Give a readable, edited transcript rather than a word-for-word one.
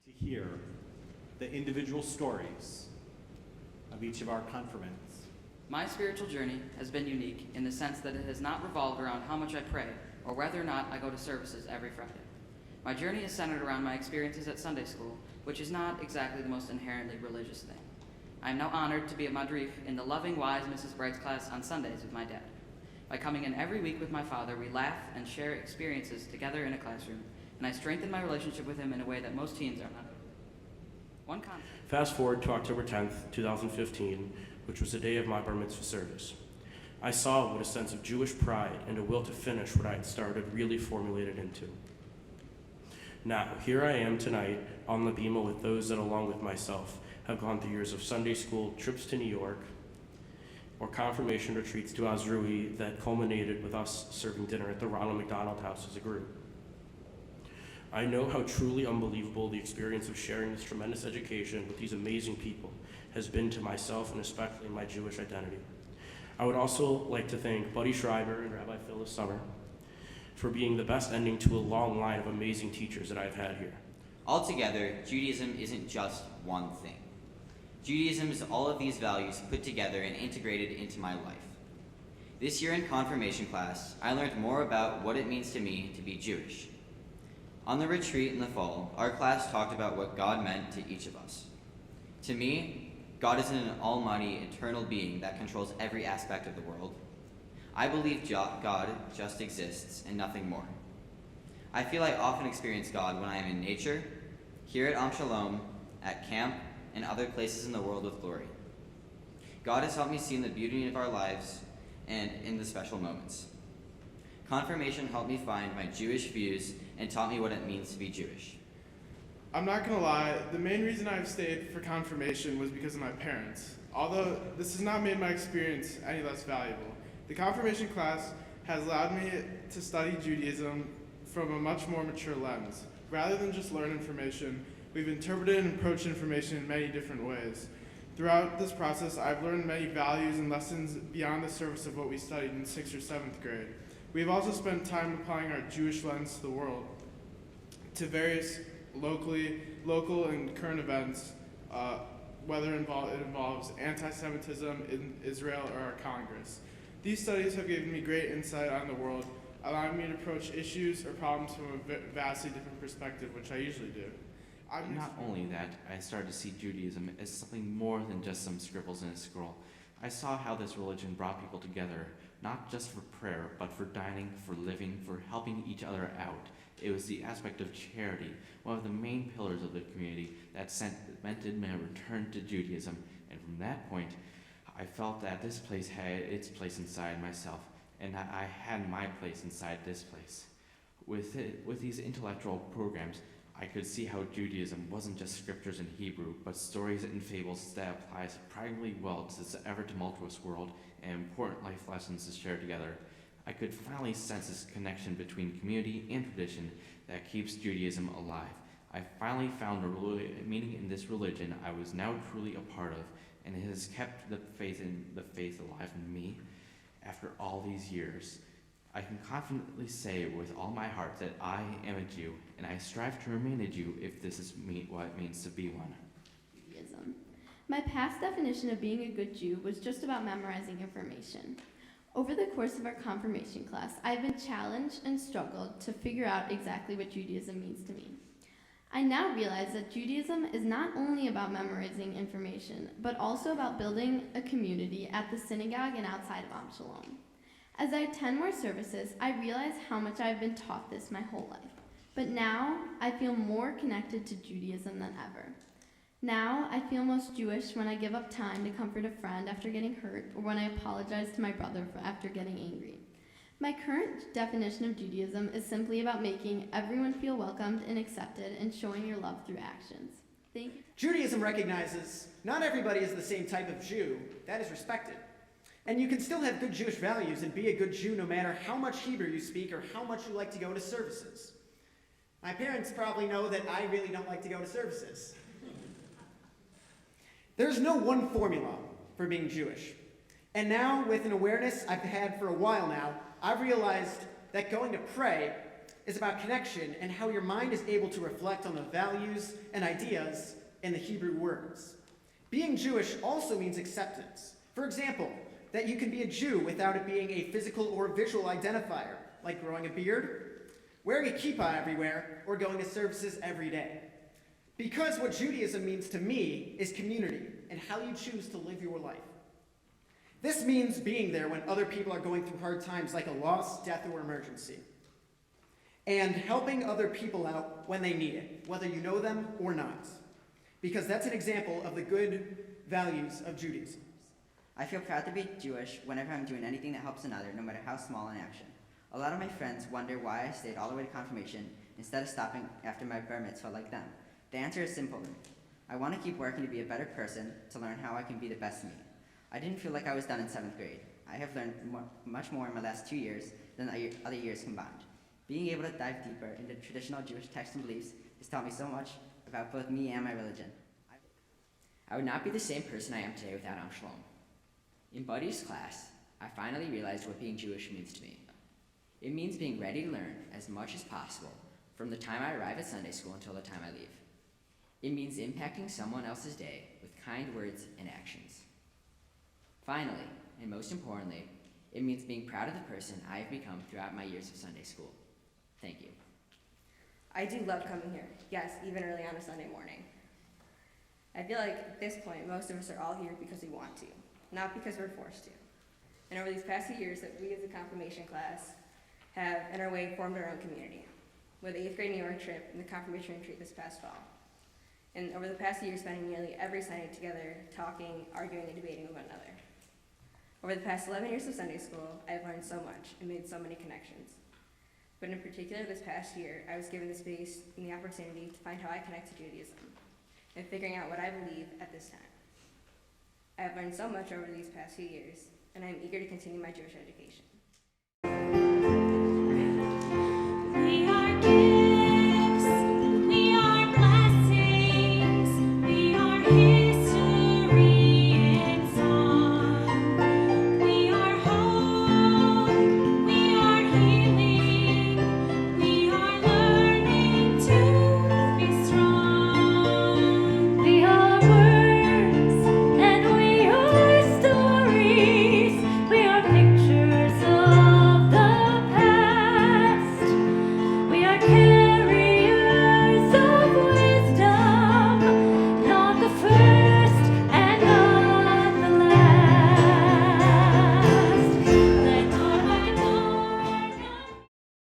to hear the individual stories of each of our confirmands. My spiritual journey has been unique in the sense that it has not revolved around how much I pray or whether or not I go to services every Friday. My journey is centered around my experiences at Sunday school, which is not exactly the most inherently religious thing. I am now honored to be a madrif in the loving, wise Mrs. Bright's class on Sundays with my dad. By coming in every week with my father, we laugh and share experiences together in a classroom, and I strengthen my relationship with him in a way that most teens are not. One concept. Fast forward to October 10th, 2015, which was the day of my bar mitzvah service. I saw what a sense of Jewish pride and a will to finish what I had started really formulated into. Now, here I am tonight on the bima with those that, along with myself, have gone through years of Sunday school, trips to New York, or confirmation retreats to Azrui that culminated with us serving dinner at the Ronald McDonald House as a group. I know how truly unbelievable the experience of sharing this tremendous education with these amazing people has been to myself and especially my Jewish identity. I would also like to thank Buddy Schreiber and Rabbi Phil this summer for being the best ending to a long line of amazing teachers that I've had here. Altogether, Judaism isn't just one thing. Judaism is all of these values put together and integrated into my life. This year in confirmation class, I learned more about what it means to me to be Jewish. On the retreat in the fall, our class talked about what God meant to each of us. To me, God is an almighty, eternal being that controls every aspect of the world. I believe God just exists and nothing more. I feel I often experience God when I am in nature, here at Am Shalom, at camp, and other places in the world with glory. God has helped me see in the beauty of our lives and in the special moments. Confirmation helped me find my Jewish views and taught me what it means to be Jewish. I'm not gonna lie, the main reason I've stayed for confirmation was because of my parents. Although this has not made my experience any less valuable, the confirmation class has allowed me to study Judaism from a much more mature lens. Rather than just learn information, we've interpreted and approached information in many different ways. Throughout this process, I've learned many values and lessons beyond the surface of what we studied in 6th or 7th grade. We've also spent time applying our Jewish lens to the world, to various local and current events, whether it involves anti-Semitism in Israel or our Congress. These studies have given me great insight on the world, allowing me to approach issues or problems from a vastly different perspective, which I usually do. Not only that, I started to see Judaism as something more than just some scribbles in a scroll. I saw how this religion brought people together, not just for prayer, but for dining, for living, for helping each other out. It was the aspect of charity, one of the main pillars of the community, that cemented my return to Judaism. And from that point, I felt that this place had its place inside myself, and that I had my place inside this place. With these intellectual programs, I could see how Judaism wasn't just scriptures in Hebrew, but stories and fables that apply surprisingly well to this ever-tumultuous world and important life lessons to share together. I could finally sense this connection between community and tradition that keeps Judaism alive. I finally found a meaning in this religion I was now truly a part of, and it has kept the faith alive in me after all these years. I can confidently say with all my heart that I am a Jew, and I strive to remain a Jew if this is what it means to be one. Judaism. My past definition of being a good Jew was just about memorizing information. Over the course of our confirmation class, I've been challenged and struggled to figure out exactly what Judaism means to me. I now realize that Judaism is not only about memorizing information, but also about building a community at the synagogue and outside of Am Shalom. As I attend more services, I realize how much I've been taught this my whole life. But now, I feel more connected to Judaism than ever. Now, I feel most Jewish when I give up time to comfort a friend after getting hurt, or when I apologize to my brother after getting angry. My current definition of Judaism is simply about making everyone feel welcomed and accepted and showing your love through actions. Thank you. Judaism recognizes not everybody is the same type of Jew. That is respected. And you can still have good Jewish values and be a good Jew no matter how much Hebrew you speak or how much you like to go to services. My parents probably know that I really don't like to go to services. There's no one formula for being Jewish. And now, with an awareness I've had for a while now, I've realized that going to pray is about connection and how your mind is able to reflect on the values and ideas in the Hebrew words. Being Jewish also means acceptance. For example, that you can be a Jew without it being a physical or visual identifier, like growing a beard, wearing a kippah everywhere, or going to services every day. Because what Judaism means to me is community and how you choose to live your life. This means being there when other people are going through hard times like a loss, death, or emergency. And helping other people out when they need it, whether you know them or not. Because that's an example of the good values of Judaism. I feel proud to be Jewish whenever I'm doing anything that helps another, no matter how small an action. A lot of my friends wonder why I stayed all the way to confirmation instead of stopping after my bar mitzvah like them. The answer is simple to me. I want to keep working to be a better person, to learn how I can be the best me. I didn't feel like I was done in 7th grade. I have learned much more in my last 2 years than the other years combined. Being able to dive deeper into traditional Jewish texts and beliefs has taught me so much about both me and my religion. I would not be the same person I am today without Shalom. In Buddy's class, I finally realized what being Jewish means to me. It means being ready to learn as much as possible from the time I arrive at Sunday school until the time I leave. It means impacting someone else's day with kind words and actions. Finally, and most importantly, it means being proud of the person I have become throughout my years of Sunday school. Thank you. I do love coming here, yes, even early on a Sunday morning. I feel like at this point, most of us are all here because we want to, not because we're forced to. And over these past few years that we as a confirmation class have, in our way, formed our own community, with the 8th grade New York trip and the confirmation retreat this past fall. And over the past year, spending nearly every Sunday together, talking, arguing, and debating with one another. Over the past 11 years of Sunday school, I have learned so much and made so many connections. But in particular, this past year, I was given the space and the opportunity to find how I connect to Judaism and figuring out what I believe at this time. I have learned so much over these past few years, and I am eager to continue my Jewish education.